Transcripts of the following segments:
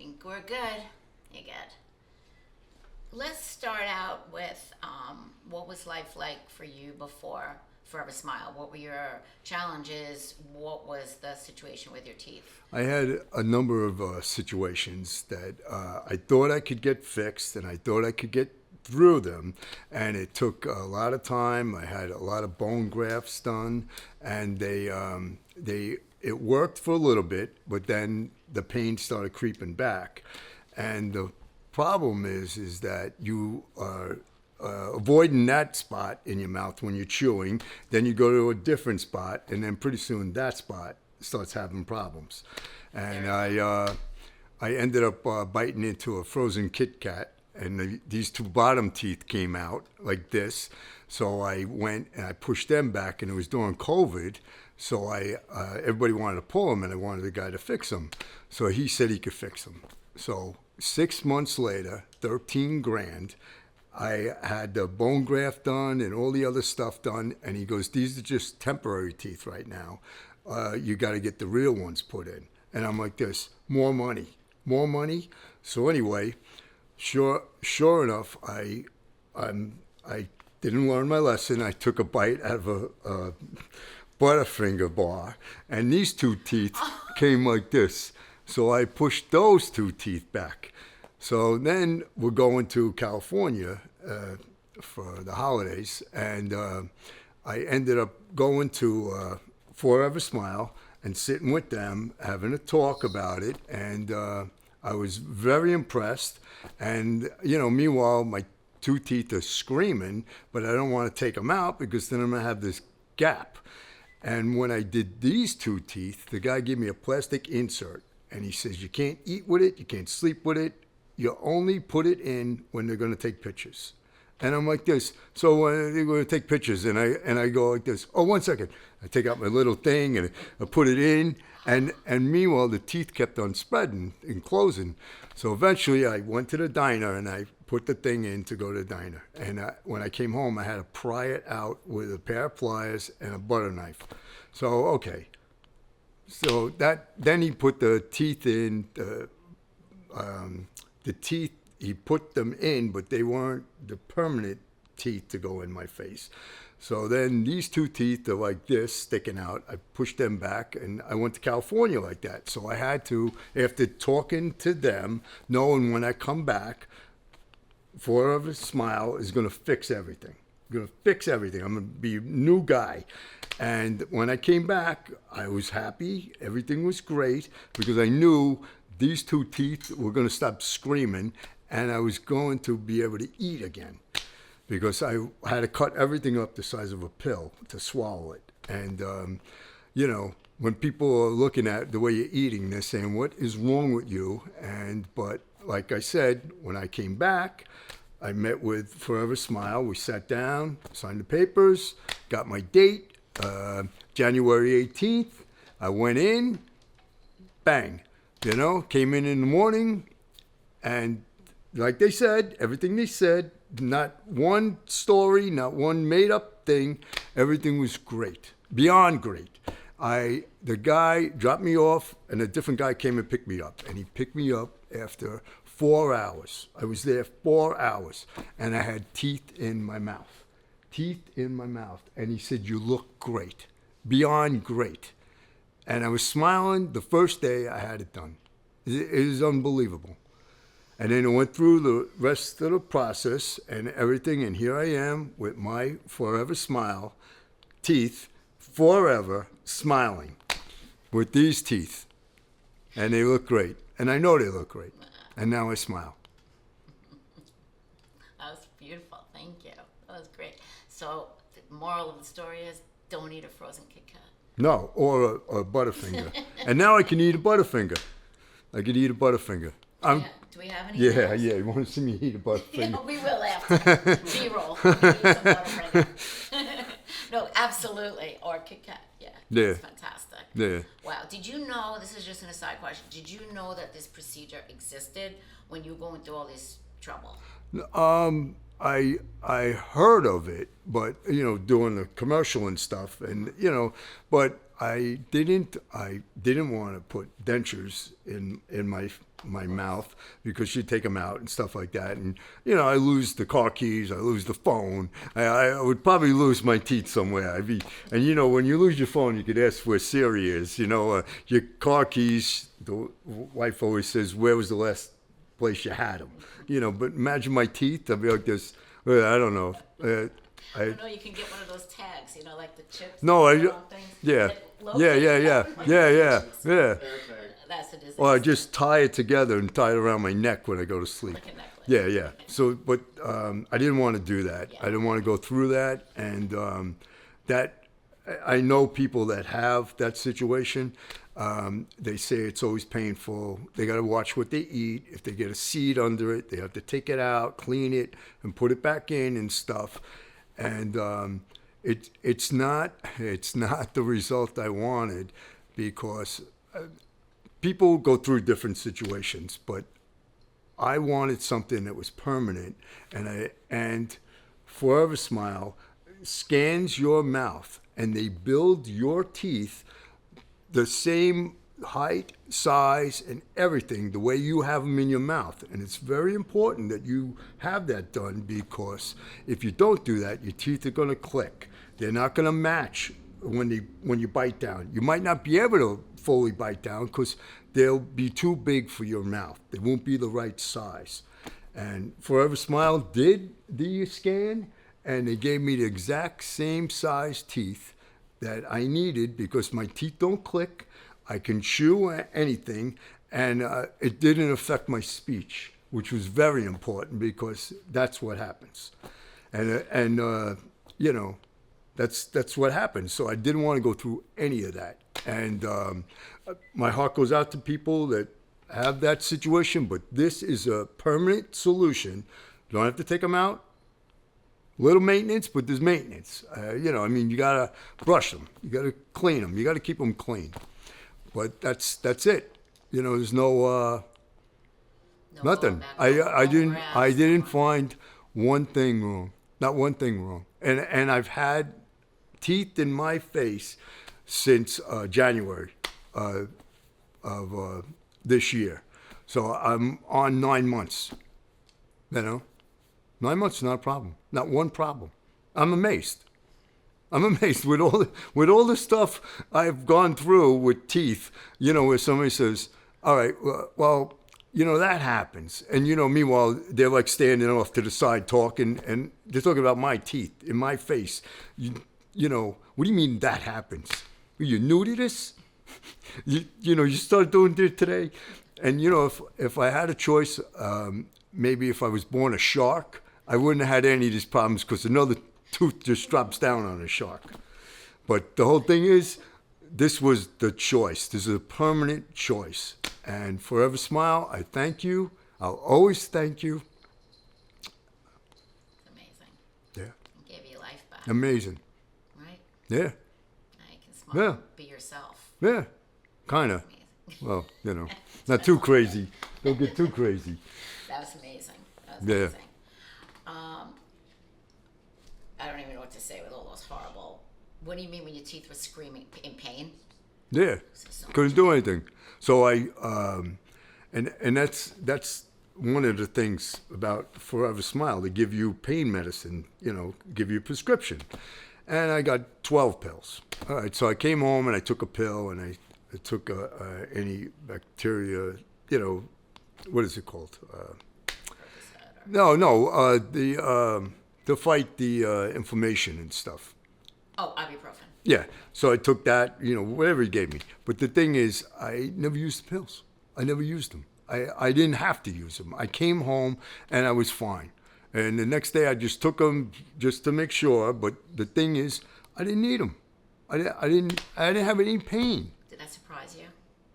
think we're good. You're good. Let's start out with what was life like for you before Forever Smile? What were your challenges? What was the situation with your teeth? I had a number of situations that I thought I could get fixed, and I thought I could get through them, and it took a lot of time. I had a lot of bone grafts done, and it worked for a little bit, but then the pain started creeping back, and the problem is that you are avoiding that spot in your mouth when you're chewing. Then you go to a different spot, and then pretty soon that spot starts having problems. And I ended up biting into a frozen Kit Kat, and these two bottom teeth came out like this. So I went and I pushed them back, and it was during COVID. So everybody wanted to pull them, and I wanted the guy to fix them. So he said he could fix them. So 6 months later, 13 grand, I had the bone graft done and all the other stuff done. And he goes, these are just temporary teeth right now. You got to get the real ones put in. And I'm like this, more money. So anyway, sure enough, I didn't learn my lesson. I took a bite out of a Butterfinger bar, and these two teeth came like this. So I pushed those two teeth back. So then we're going to California for the holidays, and I ended up going to Forever Smile and sitting with them, having a talk about it, and I was very impressed. And, meanwhile, my two teeth are screaming, but I don't want to take them out because then I'm going to have this gap. And when I did these two teeth, the guy gave me a plastic insert, and he says, you can't eat with it, you can't sleep with it, you only put it in when they're going to take pictures. And I'm like this. So they're going to take pictures, and I go like this. Oh, 1 second. I take out my little thing, and I put it in, and meanwhile, the teeth kept on spreading and closing. So eventually, I went to the diner, and I put the thing in to go to the diner. And when I came home, I had to pry it out with a pair of pliers and a butter knife. So, okay. So then he put the teeth in, the teeth, he put them in, but they weren't the permanent teeth to go in my face. So then these two teeth are like this, sticking out. I pushed them back, and I went to California like that. So I had to, after talking to them, knowing when I come back, Forever Smile is going to fix everything. I'm going to fix everything. I'm going to be a new guy. And when I came back, I was happy. Everything was great because I knew these two teeth were going to stop screaming, and I was going to be able to eat again because I had to cut everything up the size of a pill to swallow it. And, when people are looking at the way you're eating, they're saying, what is wrong with you? But like I said, when I came back, I met with Forever Smile. We sat down, signed the papers, got my date, January 18th. I went in, bang, came in the morning, and like they said, everything they said, not one story, not one made-up thing, everything was great, beyond great. The guy dropped me off, and a different guy came and picked me up, and he picked me up after 4 hours. I was there 4 hours, and I had teeth in my mouth. And he said, you look great, beyond great. And I was smiling the first day I had it done. It is unbelievable. And then I went through the rest of the process and everything, and here I am with my Forever Smile teeth, forever smiling with these teeth. And they look great. And I know they look great. And now I smile. That was beautiful. Thank you. That was great. So the moral of the story is don't eat a frozen Kit Kat. No, or a Butterfinger. And now I can eat a Butterfinger. I can eat a Butterfinger. Do we have any? Yeah. You want to see me eat a Butterfinger? Yeah, we will after. B-roll. We need some Butterfinger. No, absolutely. Or Kit Kat. Yeah. That's fantastic. Yeah. Wow. Did you know, this is just an aside question, did you know that this procedure existed when you were going through all this trouble? I heard of it, but doing the commercial and stuff, and but I didn't want to put dentures in my mouth because she'd take them out and stuff like that, and I lose the car keys, I lose the phone, I would probably lose my teeth somewhere. And when you lose your phone, you could ask where Siri is. Your car keys. The wife always says, "Where was the last place you had them?" But imagine my teeth. I'd be like this. I don't know. I know you can get one of those tags, like the chips. No, yeah. Yeah. That's a disease. Well, I just tie it together and tie it around my neck when I go to sleep. Like a necklace. Yeah. So, but I didn't want to do that. Yeah. I didn't want to go through that, and that I know people that have that situation. They say it's always painful. They got to watch what they eat. If they get a seed under it, they have to take it out, clean it, and put it back in and stuff. And it's not the result I wanted, because people go through different situations, but I wanted something that was permanent. And Forever Smile scans your mouth, and they build your teeth the same height, size, and everything the way you have them in your mouth. And it's very important that you have that done, because if you don't do that, your teeth are going to click. They're not going to match when you bite down. You might not be able to fully bite down because they'll be too big for your mouth. They won't be the right size. And Forever Smile did the scan, and they gave me the exact same size teeth that I needed, because my teeth don't click. I can chew anything, and it didn't affect my speech, which was very important, because that's what happens. And that's what happens. So I didn't want to go through any of that. And my heart goes out to people that have that situation, but this is a permanent solution. You don't have to take them out. Little maintenance, but there's maintenance. You gotta brush them, you gotta clean them, you gotta keep them clean. But that's it. There's no nothing. I didn't find one thing wrong, not one thing wrong. And I've had teeth in my face since January of this year, so I'm on 9 months. 9 months is not a problem. Not one problem. I'm amazed with all the stuff I've gone through with teeth. Where somebody says, "All right, well, that happens," and meanwhile they're like standing off to the side talking, and they're talking about my teeth in my face. What do you mean that happens? Are you new to this? You started doing it today, and if I had a choice, maybe if I was born a shark, I wouldn't have had any of these problems, because another tooth just drops down on a shark. But the whole thing is, this was the choice. This is a permanent choice. And Forever Smile, I thank you. I'll always thank you. It's amazing. Yeah. It gave you life back. Amazing. Right? Yeah. Now you can smile. Yeah. Be yourself. Yeah. Kind of. Amazing. Well, not too crazy. Don't get too crazy. That was amazing. Yeah. Amazing. I don't even know what to say with all those horrible. What do you mean when your teeth were screaming in pain? Yeah. Couldn't do anything. So and that's one of the things about Forever Smile. They give you pain medicine, give you a prescription. And I got 12 pills. All right, so I came home and I took a pill, and I took any bacteria, what is it called? To fight the inflammation and stuff. Oh, ibuprofen. Yeah, so I took that, whatever he gave me. But the thing is, I never used the pills. I never used them. I didn't have to use them. I came home and I was fine. And the next day I just took them just to make sure. But the thing is, I didn't need them. I didn't have any pain. Did that surprise you?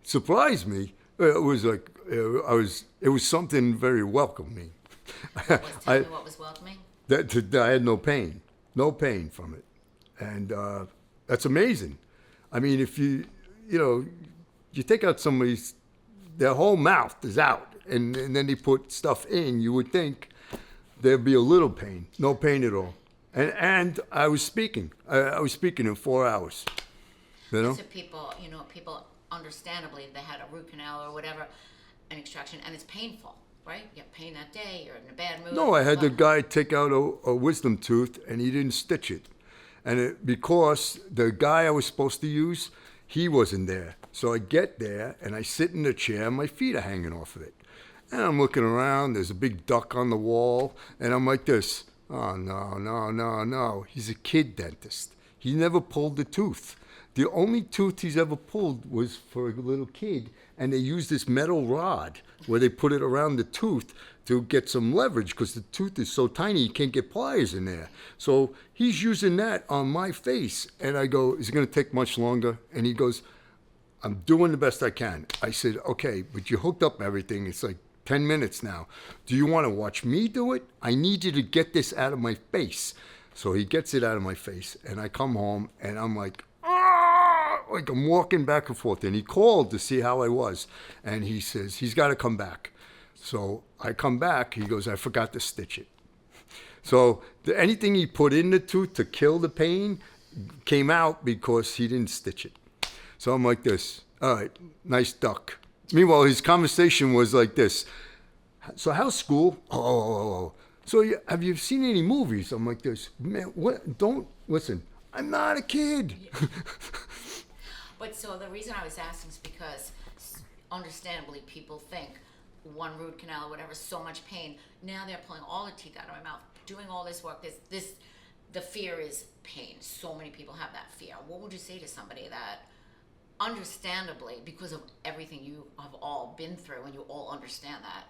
Surprised me. It was like it was something very welcoming. Tell me what was welcoming? That I had no pain from it, and that's amazing. I mean, if you take out somebody's, their whole mouth is out, and then they put stuff in, you would think, there'd be a little pain, no pain at all. And I was speaking. I was speaking in 4 hours. You know? So people understandably, they had a root canal or whatever, an extraction, and it's painful, right? You have pain that day, you're in a bad mood. No, I had the guy take out a wisdom tooth, and he didn't stitch it. And because the guy I was supposed to use, he wasn't there. So I get there, and I sit in the chair, my feet are hanging off of it. And I'm looking around, there's a big duck on the wall, and I'm like this. Oh, no. He's a kid dentist. He never pulled the tooth. The only tooth he's ever pulled was for a little kid, and they used this metal rod where they put it around the tooth to get some leverage because the tooth is so tiny you can't get pliers in there. So he's using that on my face, and I go, is it going to take much longer? And he goes, I'm doing the best I can. I said, okay, but you hooked up everything. It's like 10 minutes now. Do you want to watch me do it? I need you to get this out of my face. So he gets it out of my face, and I come home, and I'm like I'm walking back and forth. And he called to see how I was, and he says, he's got to come back. So I come back. He goes, I forgot to stitch it. So anything he put in the tooth to kill the pain came out because he didn't stitch it. So I'm like this, all right, nice duck. Meanwhile, his conversation was like this. So how's school? Oh. So have you seen any movies? I'm like this. Man, what? Don't listen. I'm not a kid. But so the reason I was asking is because, understandably, people think one root canal or whatever, so much pain. Now they're pulling all the teeth out of my mouth, doing all this work. The fear is pain. So many people have that fear. What would you say to somebody that, understandably, because of everything you have all been through, and you all understand that,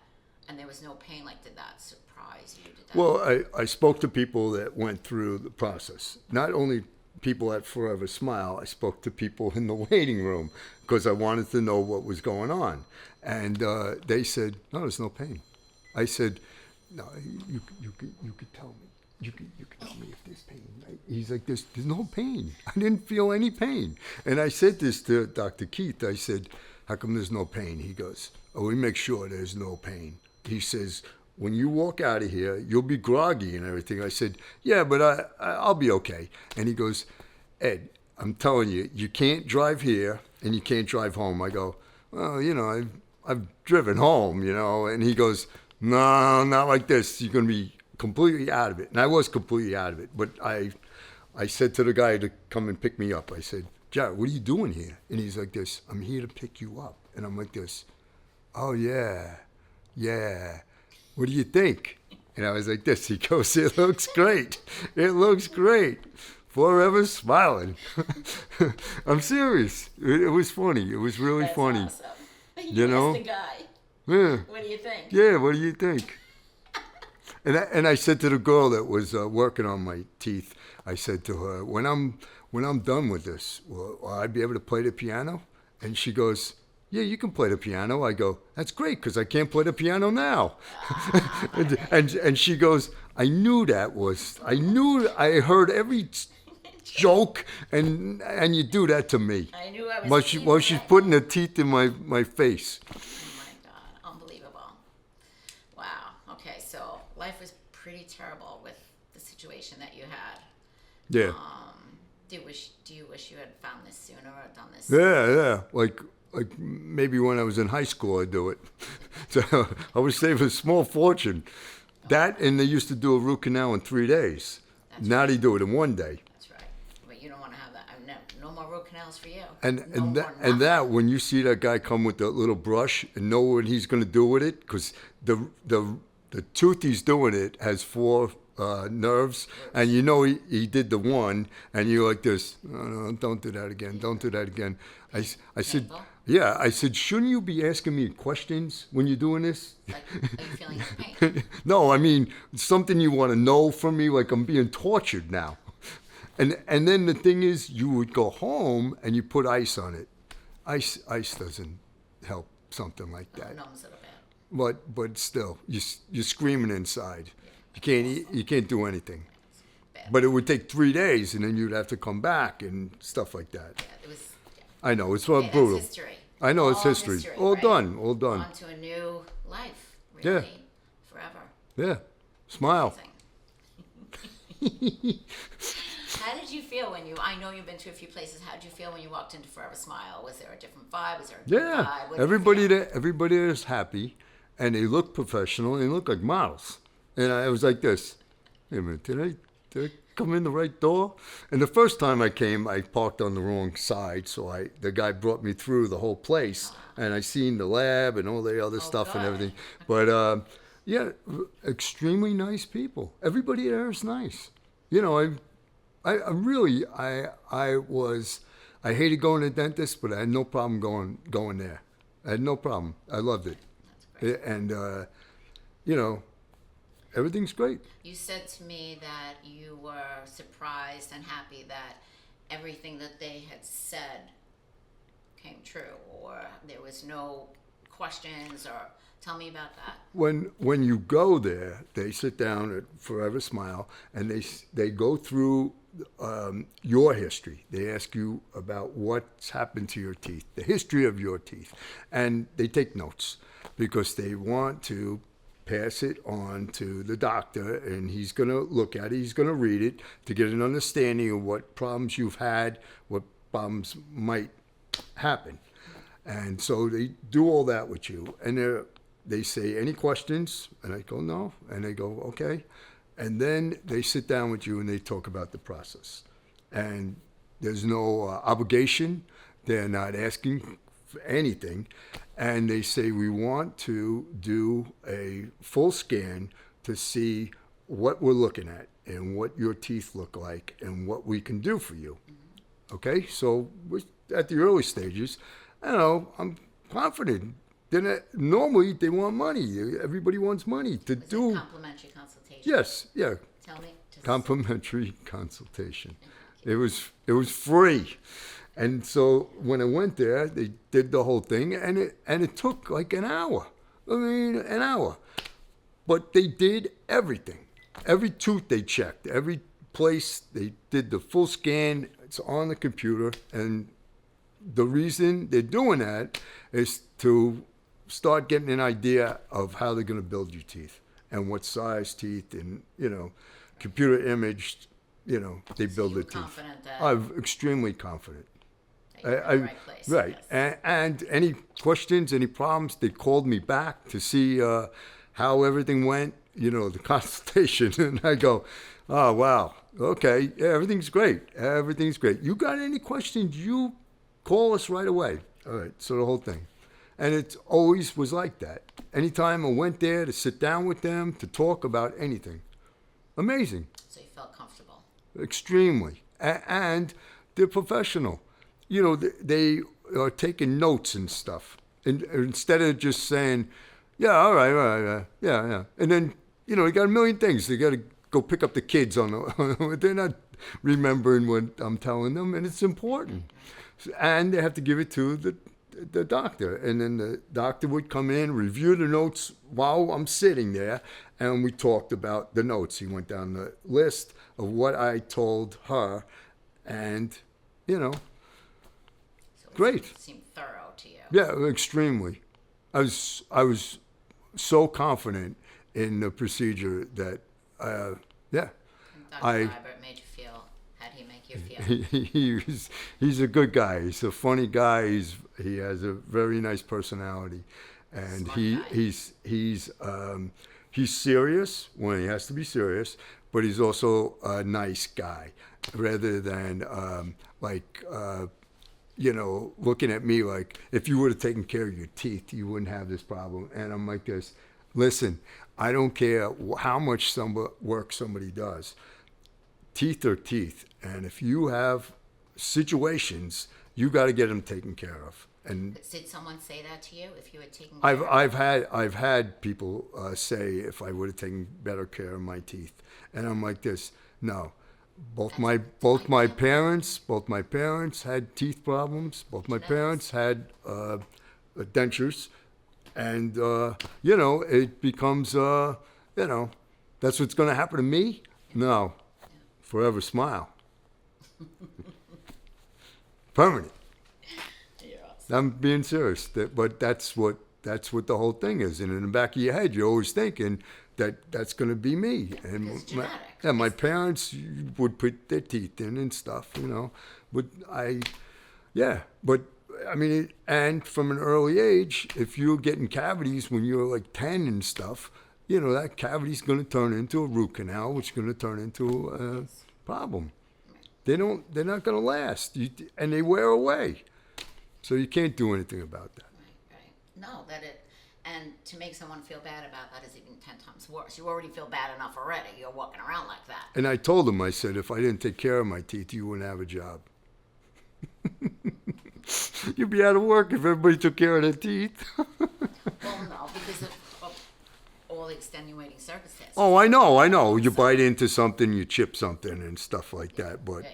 and there was no pain, like, did that surprise you? Well, I spoke to people that went through the process. Not only people at Forever Smile, I spoke to people in the waiting room because I wanted to know what was going on. And they said, no, there's no pain. I said, no, you could tell me. You could tell me if there's pain. He's like, there's no pain. I didn't feel any pain. And I said this to Dr. Keith. I said, how come there's no pain? He goes, oh, we make sure there's no pain. He says, when you walk out of here, you'll be groggy and everything. I said, yeah, but I'll be okay. And he goes, Ed, I'm telling you, you can't drive here and you can't drive home. I go, well, I've driven home, And he goes, no, not like this. You're going to be completely out of it. And I was completely out of it. But I said to the guy to come and pick me up, I said, Jared, what are you doing here? And he's like this, I'm here to pick you up. And I'm like this, oh, yeah. What do you think? And I was like this. He goes, it looks great. It looks great. Forever smiling. I'm serious. It was funny. It was really That's funny. Awesome. You know? The guy. Yeah. What do you think? Yeah, what do you think? And I said to the girl that was working on my teeth, I said to her, when I'm done with this, will I be able to play the piano? And she goes, yeah, you can play the piano. I go, that's great because I can't play the piano now. and she goes, I heard every joke, and you do that to me. I knew I was. While she's putting her teeth in my face. Oh my God, unbelievable! Wow. Okay, so life was pretty terrible with the situation that you had. Yeah. Do you wish you had found this sooner or done this? Yeah. Like maybe when I was in high school, I'd do it. So I was saving a small fortune. That, and they used to do a root canal in 3 days. Now they do it in 1 day. That's right. But you don't want to have that. No more root canals for you. And that when you see that guy come with the little brush and know what he's going to do with it, because the tooth he's doing it has 4 nerves, and he did the one, and you're like this. No, don't do that again. Don't do that again. I said. Yeah, I said, shouldn't you be asking me questions when you're doing this? Like, are you feeling pain? No, I mean, something you want to know from me, like I'm being tortured now. And then the thing is, you would go home and you put ice on it. Ice doesn't help something like that. Numbs it a bit. But still, you're screaming inside. You can't eat, you can't do anything. But it would take 3 days, and then you'd have to come back and stuff like that. Yeah, it was. I know, it's all brutal. That's history. I know, it's history. All right? done. On to a new life, really, forever. Yeah. Smile. Amazing. How did you feel when I know you've been to a few places. How did you feel when you walked into Forever Smile? Was there a different vibe? Was there a good Yeah, vibe? What did you everybody feel? there, everybody there is happy, and they look professional, and they look like models. And I was like this. Wait a minute, did I come in the right door? And the first time I came, I parked on the wrong side, so the guy brought me through the whole place, and I seen the lab and all the other stuff and good. everything. But yeah, extremely nice people. Everybody there is nice. You know, I really, I hated going to the dentist, but I had no problem going there. I had no problem. I loved it. That's great. And, you know, everything's great. You said to me that you were surprised and happy that everything that they had said came true, or there was no questions, or tell me about that. When you go there, they sit down at Forever Smile, and they go through your history. They ask you about what's happened to your teeth, the history of your teeth, and they take notes because they want to pass it on to the doctor, and he's going to look at it, he's going to read it to get an understanding of what problems you've had, what problems might happen. And so they do all that with you, and they say, any questions? And I go, no. And they go, okay. And then they sit down with you and they talk about the process. And there's no obligation. They're not asking for anything. And they say, we want to do a full scan to see what we're looking at and what your teeth look like and what we can do for you. Okay? So we're at the early stages. I don't know, I'm confident. Then normally they want money. Everybody wants money to Was do. it complimentary consultation? Yes, yeah, Tell me. Just complimentary consultation. It was free, and so when I went there, they did the whole thing, and it took like an hour. I mean, an hour, but they did everything. Every tooth they checked, every place they did the full scan. It's on the computer, and the reason they're doing that is to start getting an idea of how they're going to build your teeth and what size teeth, and, you know, computer imaged, you know, they build you their were teeth. confident that I'm extremely confident. you're in the right place. Right. Yes. And any questions, any problems, they called me back to see how everything went, you know, the consultation. And I go, oh, wow, okay, yeah, everything's great. Everything's great. You got any questions, you call us right away. All right, so the whole thing. And it always was like that. Anytime I went there to sit down with them, to talk about anything. Amazing. So you felt comfortable. Extremely. And they're professional. You know, they are taking notes and stuff. And instead of just saying, yeah, all right, yeah. And then, you know, they got a million things. They got to go pick up the kids on the, they're not remembering what I'm telling them, and it's important. And they have to give it to the doctor, and then the doctor would come in, review the notes while I'm sitting there, and we talked about the notes. He went down the list of what I told her, and, you know, So great. It seemed thorough to you. Yeah, extremely. I was so confident in the procedure that, yeah. And Dr. Vibert made you feel. How did he make you feel? He's a good guy. He's a funny guy. He has a very nice personality, and Smart guy. he's serious when he has to be serious, but he's also a nice guy, rather than you know, looking at me like, if you would have taken care of your teeth, you wouldn't have this problem. And I'm like this. Listen, I don't care how much work somebody does. Teeth are teeth, and if you have situations, you got to get them taken care of. And Did someone say that to you? If you had taken I've had people say if I would have taken better care of my teeth, and I'm like this. No, both my parents had teeth problems. Both my parents had dentures, and you know, it becomes you know, that's what's going to happen to me. No. Forever Smile. Permanent. You're awesome. I'm being serious. But that's what that's what the whole thing is. And in the back of your head, you're always thinking that that's going to be me. And It's genetic. my parents would put their teeth in and stuff, you know. But but I mean, and from an early age, if you're getting cavities when you're like 10 and stuff, you know, that cavity's going to turn into a root canal, which is going to turn into a problem. They're not going to last, and they wear away. So you can't do anything about that. Right. No, and to make someone feel bad about that is even 10 times worse. You already feel bad enough already. You're walking around like that. And I told him, I said, if I didn't take care of my teeth, you wouldn't have a job. You'd be out of work if everybody took care of their teeth. Well, no, because of all the extenuating circumstances. Oh, I know. You bite into something, you chip something and stuff like that. But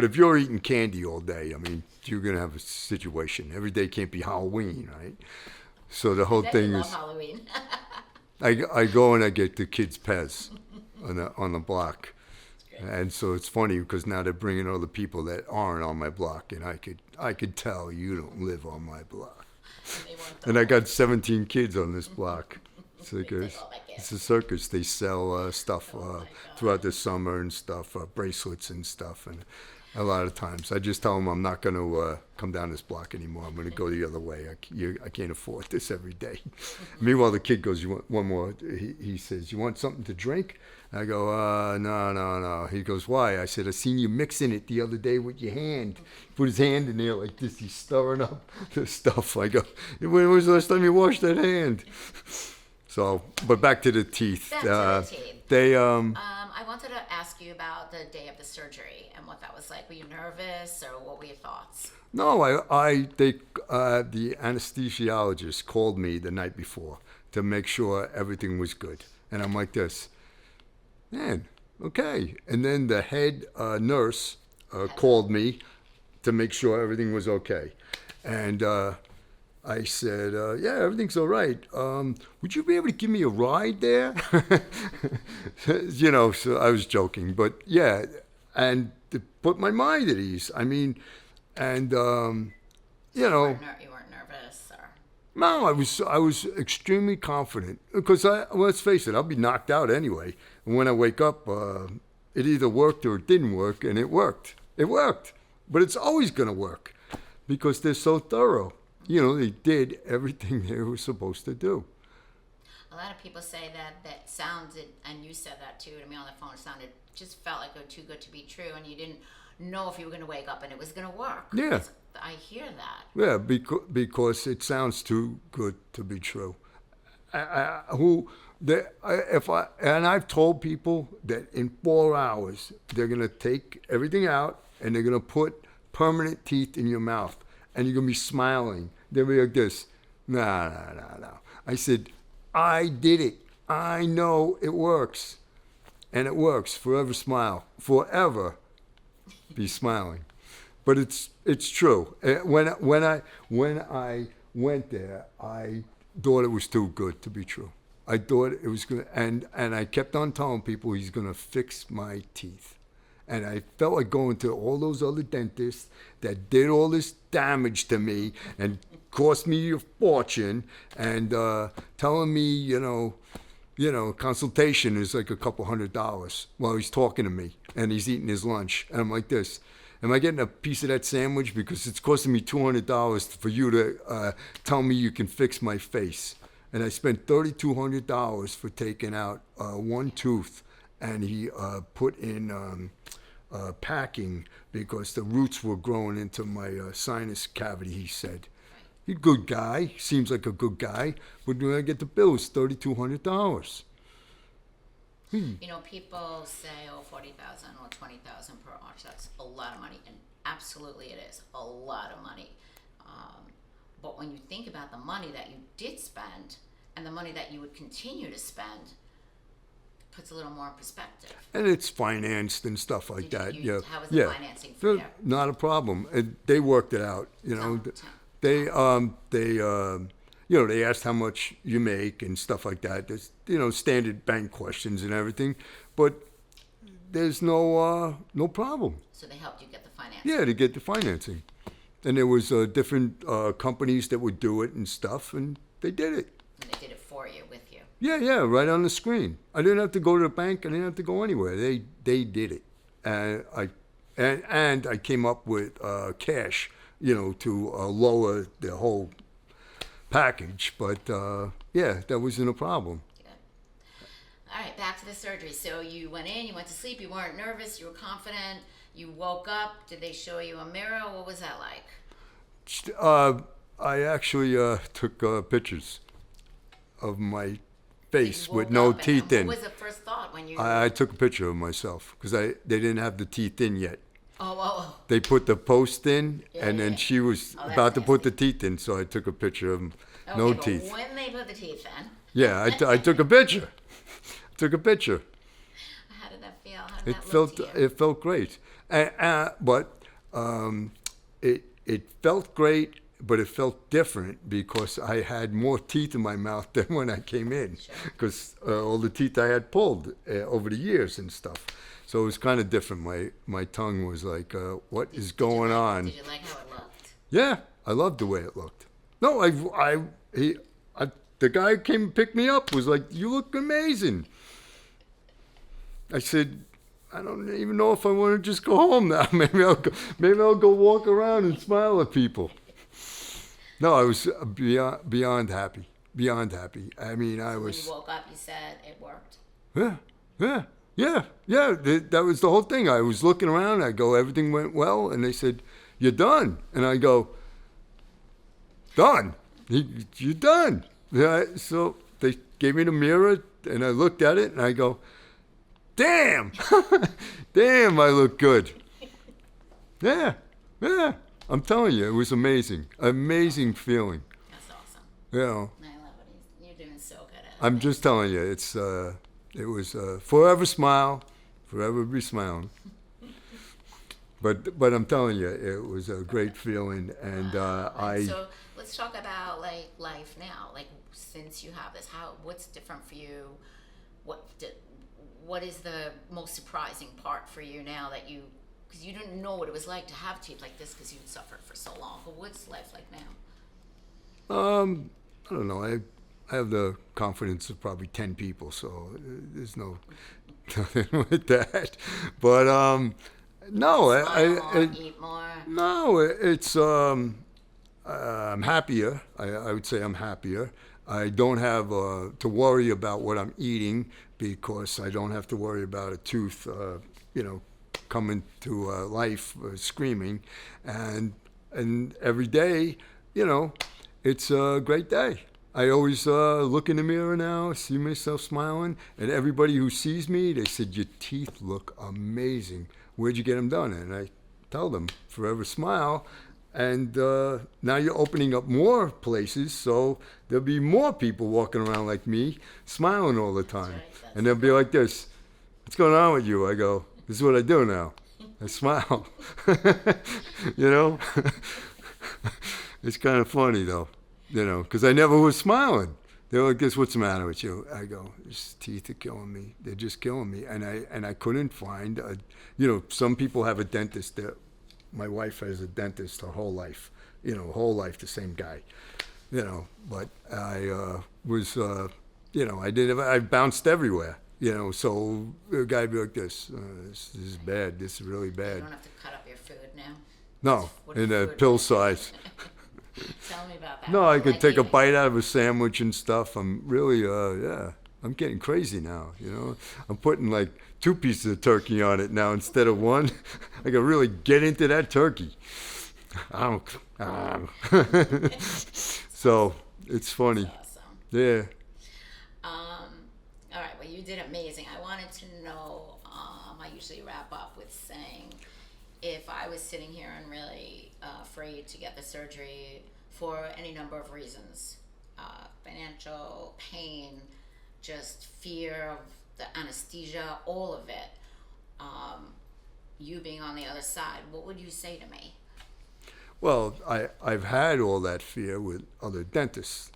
if you're eating candy all day, I mean, you're going to have a situation. Every day can't be Halloween, right? So the whole thing is, Halloween. I go and I get the kids' Pez on the block. And so it's funny because now they're bringing other people that aren't on my block, and I could tell you don't live on my block. And I got 17 kids on this block. It's a circus. They sell stuff throughout the summer and stuff, bracelets and stuff. And a lot of times I just tell them I'm not going to come down this block anymore. I'm going to go the other way. I can't afford this every day. Meanwhile, the kid goes, "You want one more?" He says, "You want something to drink?" I go, no. He goes, "Why?" I said, "I seen you mixing it the other day with your hand." He put his hand in there like this. He's stirring up the stuff. I go, "When was the last time you washed that hand?" So, but back to the teeth. Back to the teeth. I wanted to ask you about the day of the surgery and what that was like. Were you nervous, or what were your thoughts? No, the anesthesiologist called me the night before to make sure everything was good. And I'm like this, man, okay. And then the head nurse called me to make sure everything was okay. And I said, yeah, everything's all right. Would you be able to give me a ride there? You know, so I was joking. But, yeah, and to put my mind at ease. I mean, and, you know. You weren't nervous? Or? No, I was extremely confident. Because, let's face it, I'll be knocked out anyway. And when I wake up, it either worked or it didn't work, and it worked. It worked. But it's always going to work because they're so thorough. You know, they did everything they were supposed to do. A lot of people say that sounded, and you said that too to me on the phone, just felt like it was too good to be true, and you didn't know if you were going to wake up and it was going to work. Yeah. I hear that. Yeah, because it sounds too good to be true. I've told people that in 4 hours, they're going to take everything out and they're going to put permanent teeth in your mouth. And you're going to be smiling. They'll be like this. No. I said, I did it. I know it works. And it works. Forever smile. Forever be smiling. But it's true. When I went there, I thought it was too good to be true. I thought it was going to, and I kept on telling people he's going to fix my teeth. And I felt like going to all those other dentists that did all this damage to me and cost me a fortune and telling me, you know, consultation is like a couple $100 while he's talking to me and he's eating his lunch. And I'm like this, am I getting a piece of that sandwich? Because it's costing me $200 for you to tell me you can fix my face. And I spent $3,200 for taking out one tooth. And he put in packing because the roots were growing into my sinus cavity, he said. He's a good guy. Seems like a good guy. But when I get the bill, it's $3,200. You know, people say, $40,000 or $20,000 per arch. That's a lot of money. And absolutely it is a lot of money. But when you think about the money that you did spend and the money that you would continue to spend, puts a little more in perspective. And it's financed and stuff like that. How was the financing for you? Not a problem. They worked it out. You know, they asked how much you make and stuff like that. There's, standard bank questions and everything, but there's no problem. So they helped you get the financing. Yeah, to get the financing. And there was different companies that would do it and stuff, and they did it. And they did it for you, with you. Yeah, right on the screen. I didn't have to go to the bank. I didn't have to go anywhere. They did it, and I came up with cash, to lower the whole package. But yeah, that wasn't a problem. Good. All right, back to the surgery. So you went in, you went to sleep, you weren't nervous, you were confident, you woke up. Did they show you a mirror? What was that like? I actually took pictures of my face You with woke no up and teeth in. What was the first thought when you? I took a picture of myself because they didn't have the teeth in yet. Oh. They put the post in, Yeah, and then yeah. she was Oh, that's about to put the nasty. teeth in, so I took a picture of them. Okay, No but teeth. when they put the teeth in, Yeah, I took a picture. Took a picture. how did that feel? How did It that look felt to you? it felt great, but it felt great, but it felt different because I had more teeth in my mouth than when I came in, Sure. because all the teeth I had pulled over the years and stuff. So it was kind of different. My tongue was like, what is going on? Did you like how it looked? Yeah, I loved the way it looked. No, the guy who came and picked me up was like, "You look amazing." I said, "I don't even know if I want to just go home now. Maybe I'll go walk around and smile at people." No, I was beyond happy. Beyond happy. I mean, I When was. you woke up, you said it worked. Yeah. That was the whole thing. I was looking around. I go, everything went well, and they said, "You're done." And I go, "Done? You're done?" Yeah. So they gave me the mirror, and I looked at it, and I go, "Damn, damn, I look good." Yeah. I'm telling you, it was amazing. Amazing feeling. That's awesome. You know, I love it. You're doing so good at it. I'm just telling you, it was forever smile, forever be smiling. But I'm telling you, it was a great feeling, and So let's talk about like life now. Like since you have this, what's different for you? What is the most surprising part for you now that you? Because you didn't know what it was like to have teeth like this because you suffered for so long. But what's life like now? I don't know. I have the confidence of probably 10 people, so there's nothing with that. But no, Smile more, eat more. no, it's I'm happier. I would say I'm happier. I don't have to worry about what I'm eating because I don't have to worry about a tooth, coming to life screaming, and every day, it's a great day. I always look in the mirror now, see myself smiling, and everybody who sees me, they said, "Your teeth look amazing. Where'd you get them done?" And I tell them, "Forever Smile." And now you're opening up more places, so there'll be more people walking around like me, smiling all the time. That's And they'll be like this, "What's going on with you?" I go, "This is what I do now. I smile." It's kind of funny, though, because I never was smiling. They're like, "This, what's the matter with you?" I go, "These teeth are killing me. They're just killing me." And I couldn't find, some people have a dentist. My wife has a dentist her whole life, the same guy, But I I bounced everywhere, So the guy would be like this. This is bad. This is really You bad. don't have to cut up your food now. No, What in food a pill is it? size. Tell me about that. No, I You could like take a eating. bite out of a sandwich and stuff. I'm really, I'm getting crazy now, I'm putting like 2 pieces of turkey on it now instead of 1. I can really get into that turkey. So, it's funny. That's awesome. Yeah. All right, well, you did amazing. I wanted to know, I usually wrap up with saying, if I was sitting here and really afraid to get the surgery for any number of reasons, financial, pain, just fear of the anesthesia, all of it, you being on the other side, what would you say to me? Well, I've had all that fear with other dentists,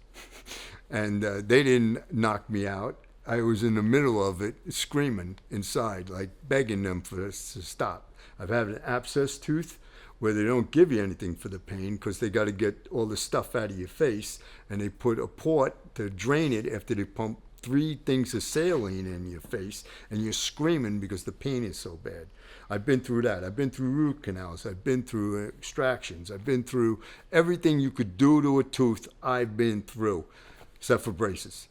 and they didn't knock me out. I was in the middle of it, screaming inside, like begging them for us to stop. I've had an abscess tooth where they don't give you anything for the pain because they got to get all the stuff out of your face, and they put a port to drain it after they pump 3 things of saline in your face, and you're screaming because the pain is so bad. I've been through that. I've been through root canals. I've been through extractions. I've been through everything you could do to a tooth. I've been through, except for braces.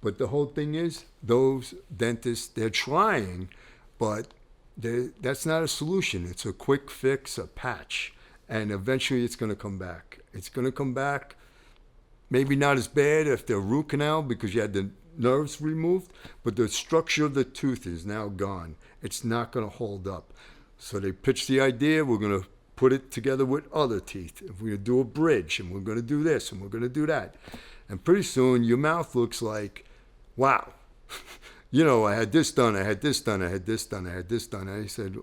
But the whole thing is, those dentists, they're trying, but that's not a solution. It's a quick fix, a patch, and eventually it's going to come back. It's going to come back, maybe not as bad if the root canal because you had the nerves removed, but the structure of the tooth is now gone. It's not going to hold up. So they pitched the idea, we're going to put it together with other teeth. If we're going to do a bridge, and we're going to do this, and we're going to do that. And pretty soon your mouth looks like, wow. You know, I had this done, I had this done, I had this done, I had this done. And I said,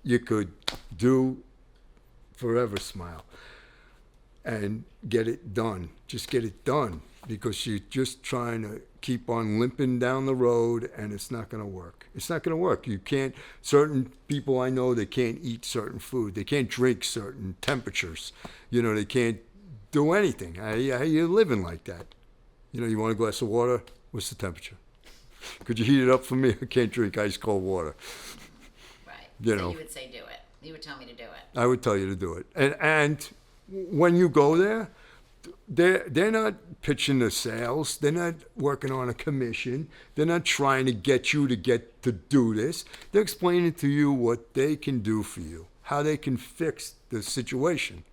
you could do Forever Smile and get it done. Just get it done, because you're just trying to keep on limping down the road, and it's not going to work. It's not going to work. You can't, certain people I know, they can't eat certain food. They can't drink certain temperatures. You know, they can't do anything. How you living like that? You know, you want a glass of water? What's the temperature? Could you heat it up for me? I can't drink ice cold water. Right. You So know. you would say do it. You would tell me to do it. I would tell you to do it. And when you go there, they're not pitching the sales. They're not working on a commission. They're not trying to get you to do this. They're explaining to you what they can do for you, how they can fix the situation.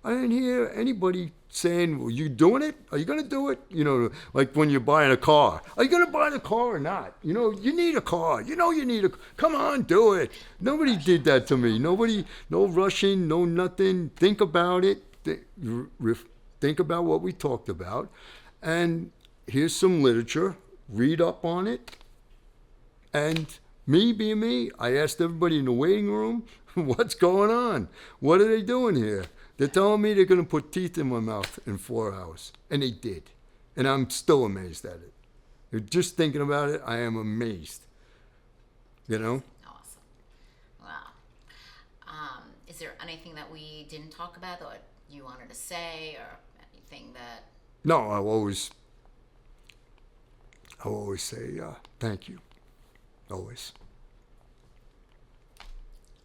I didn't hear anybody saying, well, you doing it? Are you going to do it? You know, like when you're buying a car. Are you going to buy the car or not? You know, you need a car. You know you need a... Come on, do it. Nobody did that to me. Nobody, no rushing, no nothing. Think about it. Think about what we talked about. And here's some literature. Read up on it. And me being me, I asked everybody in the waiting room, what's going on? What are they doing here? They're telling me they're going to put teeth in my mouth in 4 hours. And they did. And I'm still amazed at it. Just thinking about it, I am amazed. You know? Awesome. Wow. Is there anything that we didn't talk about that you wanted to say, or anything that... No, I'll always say thank you. Always.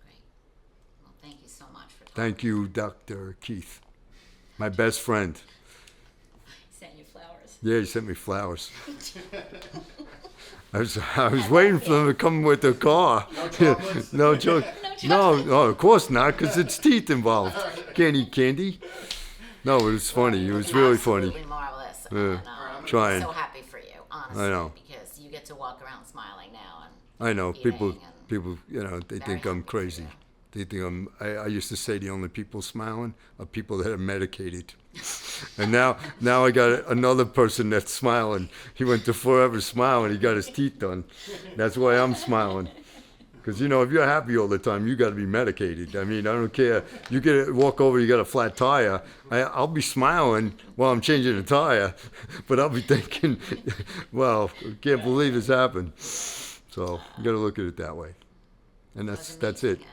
Great. Well, thank you so much for talking. Thank you, Dr. Keith, my best friend. He sent you flowers. Yeah, he sent me flowers. I was waiting for them to come with the car. No chocolates? No joke. No, of course not, because it's teeth involved. Can't eat candy. No, it was funny. It was really funny. Absolutely marvelous. Yeah. And, Trying. I'm so happy for you, honestly. I know. Because you get to walk around smiling now. And I know eating people. and You know, they very think I'm happy for crazy. you. They think I used to say the only people smiling are people that are medicated. And now I got another person that's smiling. He went to Forever Smile and he got his teeth done. That's why I'm smiling. Because, you know, if you're happy all the time, you got to be medicated. I mean, I don't care. You get walk over, you got a flat tire. I'll be smiling while I'm changing the tire, but I'll be thinking, well, I can't believe this happened. So you got to look at it that way. And that's it. Yeah,